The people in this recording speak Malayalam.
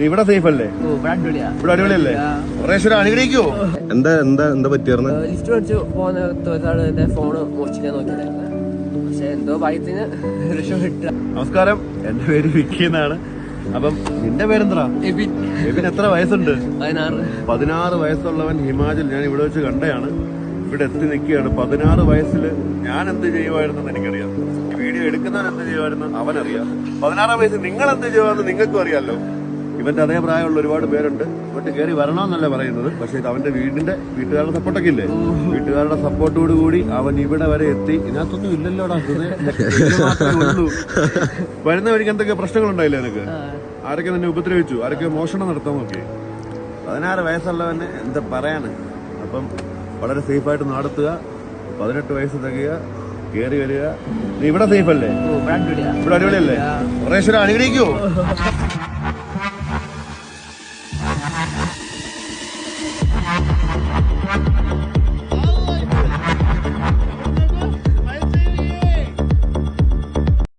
ഇവിടെ സേഫ് അല്ലേ? ഇവിടെ അടിപൊളിയല്ലേ? കുറേശ്വര അനുഗ്രഹിക്കോ? എന്താ എന്താ എന്താ പറ്റിയായിരുന്നു? ലിഫ്റ്റ് മേടിച്ചു പോകുന്ന ഫോണ് മോഷ്ടിക്കാൻ നോക്കിയത്. പക്ഷെ എന്തോ ഭാഗ്യത്തിന് രക്ഷപ്പെട്ടു. നമസ്കാരം, എന്റെ പേര് വിക്കി എന്നാണ്. അപ്പം നിന്റെ പേരെന്താ? എബിൻ. എത്ര വയസ്സുണ്ട്? 16 വയസ്സുള്ളവൻ ഹിമാചൽ ഞാൻ ഇവിടെ വെച്ച് കണ്ടതാണ്. ഇവിടെ എത്തി നിൽക്കുകയാണ്. 16 വയസ്സിൽ ഞാൻ എന്ത് ചെയ്യുമായിരുന്നെന്ന് എനിക്കറിയാം. ഈ വീഡിയോ എടുക്കുന്നവൻ എന്ത് ചെയ്യുമായിരുന്നു അവനറിയാം. 16 വയസ്സിൽ നിങ്ങൾ എന്ത് ചെയ്യുമെന്ന് നിങ്ങൾക്കും അറിയാമല്ലോ. ഇവന്റെ അതേ പ്രായമുള്ള ഒരുപാട് പേരുണ്ട്. ഇങ്ങോട്ട് കയറി വരണമെന്നല്ല പറയുന്നത്. പക്ഷെ ഇത് അവന്റെ വീട്ടുകാരുടെ സപ്പോർട്ടൊക്കെ ഇല്ലേ? വീട്ടുകാരുടെ സപ്പോർട്ടോട് കൂടി അവൻ ഇവിടെ വരെ എത്തി. ഇതിനകത്തൊന്നും ഇല്ലല്ലോടാ, ഉള്ളൂ. വരുന്ന വഴിക്ക് എന്തൊക്കെ പ്രശ്നങ്ങളുണ്ടായില്ലേ നിനക്ക്? ആരൊക്കെ നിന്നെ ഉപദ്രവിച്ചു? ആരൊക്കെ മോഷണം നടത്താൻ നോക്കി? 16 വയസ്സുള്ളവന് എന്താ പറയാന്? അപ്പം വളരെ സേഫായിട്ട് നടത്തുക. 18 വയസ്സ് തികയുക, കയറി വരിക. നീ ഇവിടെ സേഫ് അല്ലേ? ഇവിടെ അടിപൊളിയല്ലേ? കുറേശ്വര അനുഗ്രഹിക്കോ?